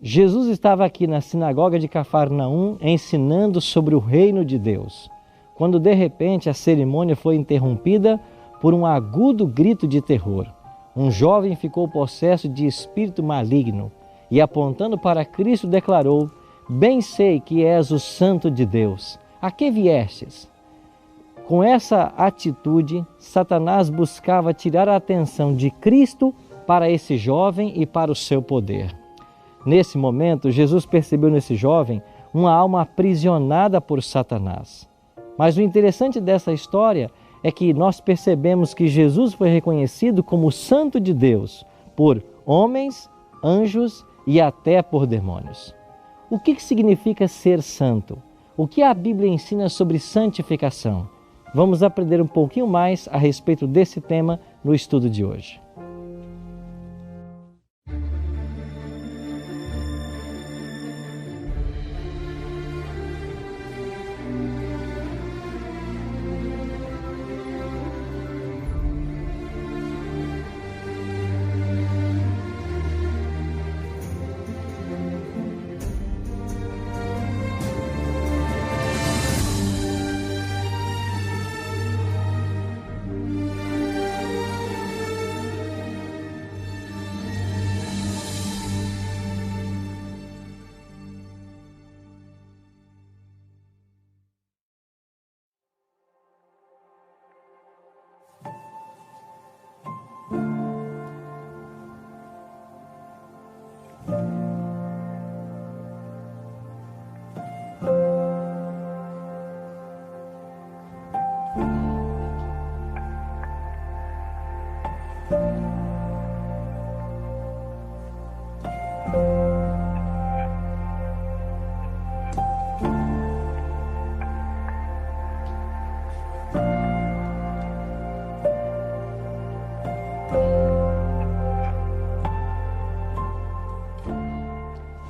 Jesus estava aqui na sinagoga de Cafarnaum ensinando sobre o reino de Deus, quando de repente a cerimônia foi interrompida por um agudo grito de terror. Um jovem ficou possesso de espírito maligno e, apontando para Cristo, declarou: "Bem sei que és o Santo de Deus. A que viestes?" Com essa atitude, Satanás buscava tirar a atenção de Cristo para esse jovem e para o seu poder. Nesse momento, Jesus percebeu nesse jovem uma alma aprisionada por Satanás. Mas o interessante dessa história é que nós percebemos que Jesus foi reconhecido como o Santo de Deus por homens, anjos e até por demônios. O que significa ser santo? O que a Bíblia ensina sobre santificação? Vamos aprender um pouquinho mais a respeito desse tema no estudo de hoje.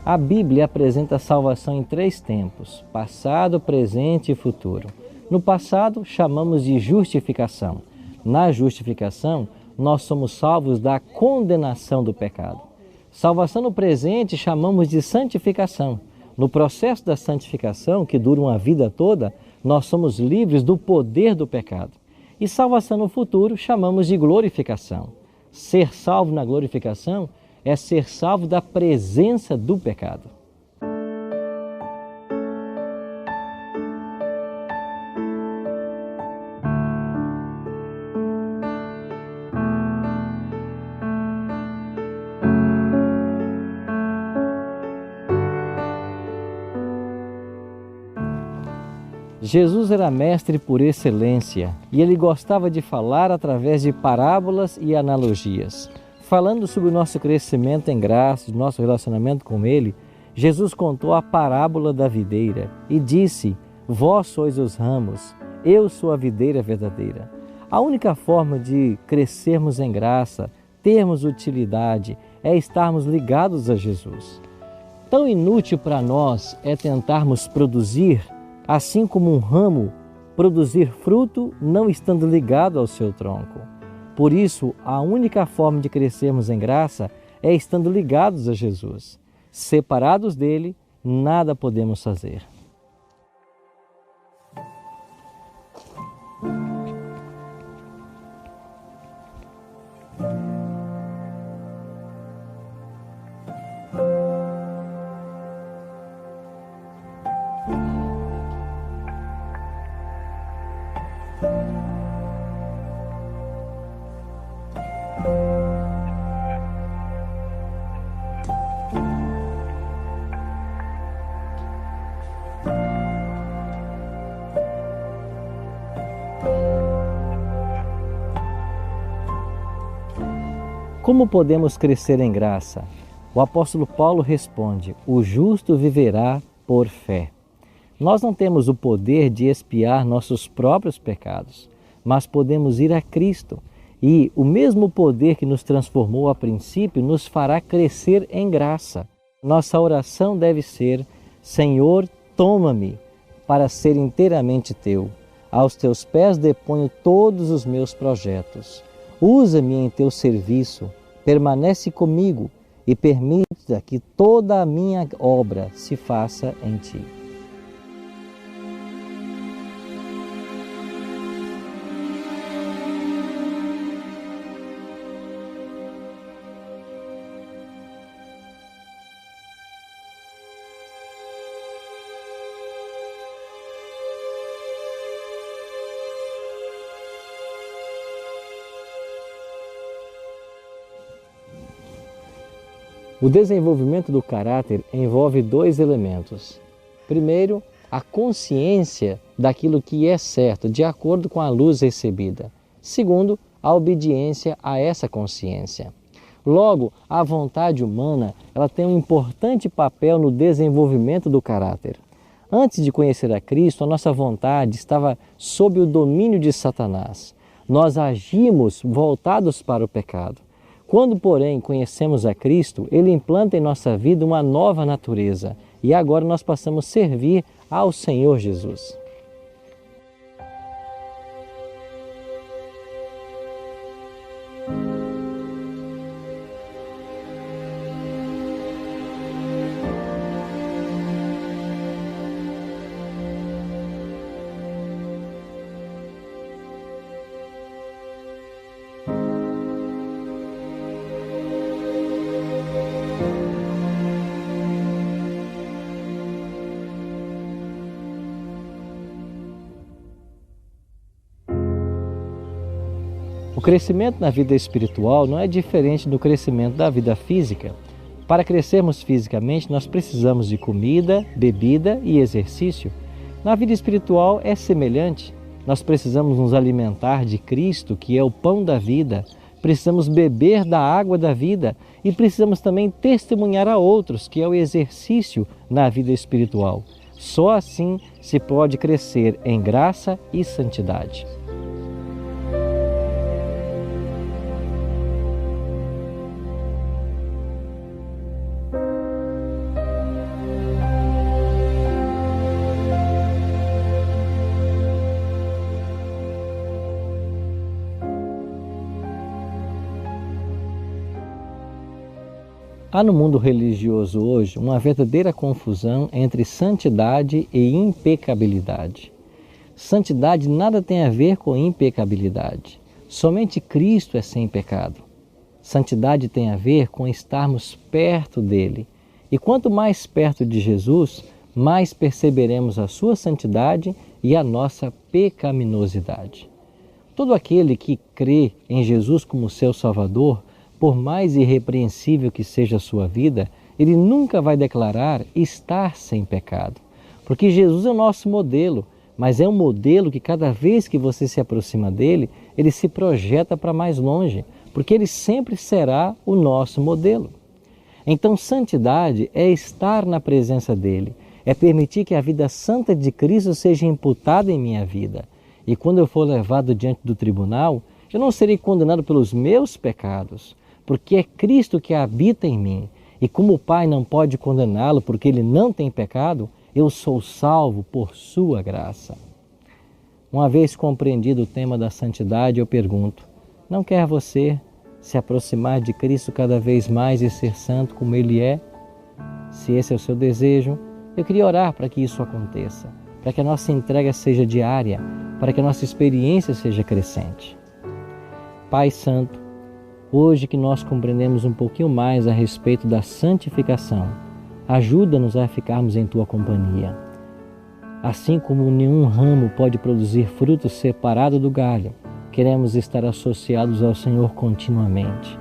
A Bíblia apresenta a salvação em 3 tempos: passado, presente e futuro. No passado, chamamos de justificação. Na justificação, nós somos salvos da condenação do pecado. Salvação no presente, chamamos de santificação. No processo da santificação, que dura uma vida toda, nós somos livres do poder do pecado. E salvação no futuro, chamamos de glorificação. Ser salvo na glorificação é ser salvo da presença do pecado. Jesus era mestre por excelência e ele gostava de falar através de parábolas e analogias. Falando sobre o nosso crescimento em graça, o nosso relacionamento com Ele, Jesus contou a parábola da videira e disse: "Vós sois os ramos, eu sou a videira verdadeira." A única forma de crescermos em graça, termos utilidade, é estarmos ligados a Jesus. Tão inútil para nós é tentarmos produzir, assim como um ramo, produzir fruto não estando ligado ao seu tronco. Por isso, a única forma de crescermos em graça é estando ligados a Jesus. Separados dele, nada podemos fazer. Como podemos crescer em graça? O apóstolo Paulo responde: "O justo viverá por fé." Nós não temos o poder de expiar nossos próprios pecados, mas podemos ir a Cristo e o mesmo poder que nos transformou a princípio nos fará crescer em graça. Nossa oração deve ser: "Senhor, toma-me para ser inteiramente teu. Aos teus pés deponho todos os meus projetos. Usa-me em teu serviço, permanece comigo e permita que toda a minha obra se faça em Ti. O desenvolvimento do caráter envolve dois elementos. Primeiro, a consciência daquilo que é certo, de acordo com a luz recebida. Segundo, a obediência a essa consciência. Logo, a vontade humana, ela tem um importante papel no desenvolvimento do caráter. Antes de conhecer a Cristo, a nossa vontade estava sob o domínio de Satanás. Nós agimos voltados para o pecado. Quando, porém, conhecemos a Cristo, Ele implanta em nossa vida uma nova natureza e agora nós passamos a servir ao Senhor Jesus. O crescimento na vida espiritual não é diferente do crescimento da vida física. Para crescermos fisicamente, nós precisamos de comida, bebida e exercício. Na vida espiritual é semelhante. Nós precisamos nos alimentar de Cristo, que é o pão da vida. Precisamos beber da água da vida e precisamos também testemunhar a outros, que é o exercício na vida espiritual. Só assim se pode crescer em graça e santidade. Há no mundo religioso hoje uma verdadeira confusão entre santidade e impecabilidade. Santidade nada tem a ver com impecabilidade. Somente Cristo é sem pecado. Santidade tem a ver com estarmos perto dele. E quanto mais perto de Jesus, mais perceberemos a sua santidade e a nossa pecaminosidade. Todo aquele que crê em Jesus como seu Salvador, por mais irrepreensível que seja a sua vida, ele nunca vai declarar estar sem pecado. Porque Jesus é o nosso modelo, mas é um modelo que cada vez que você se aproxima dele, ele se projeta para mais longe, porque ele sempre será o nosso modelo. Então, santidade é estar na presença dele, é permitir que a vida santa de Cristo seja imputada em minha vida. E quando eu for levado diante do tribunal, eu não serei condenado pelos meus pecados, porque é Cristo que habita em mim. E como o Pai não pode condená-lo porque ele não tem pecado, eu sou salvo por sua graça. Uma vez compreendido o tema da santidade, eu pergunto: não quer você se aproximar de Cristo cada vez mais e ser santo como Ele é? Se esse é o seu desejo, eu queria orar para que isso aconteça, para que a nossa entrega seja diária, para que a nossa experiência seja crescente. Pai Santo, hoje que nós compreendemos um pouquinho mais a respeito da santificação, ajuda-nos a ficarmos em Tua companhia. Assim como nenhum ramo pode produzir fruto separado do galho, queremos estar associados ao Senhor continuamente.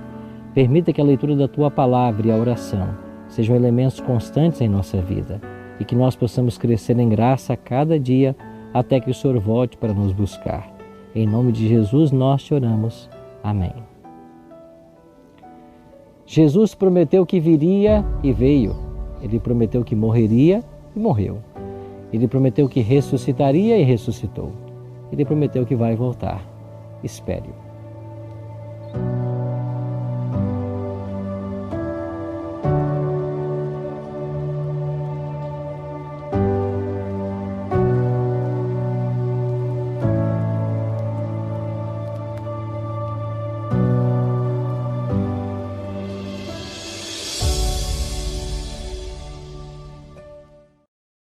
Permita que a leitura da Tua Palavra e a oração sejam elementos constantes em nossa vida e que nós possamos crescer em graça a cada dia até que o Senhor volte para nos buscar. Em nome de Jesus nós te oramos. Amém. Jesus prometeu que viria e veio. Ele prometeu que morreria e morreu. Ele prometeu que ressuscitaria e ressuscitou. Ele prometeu que vai voltar. Espere-o.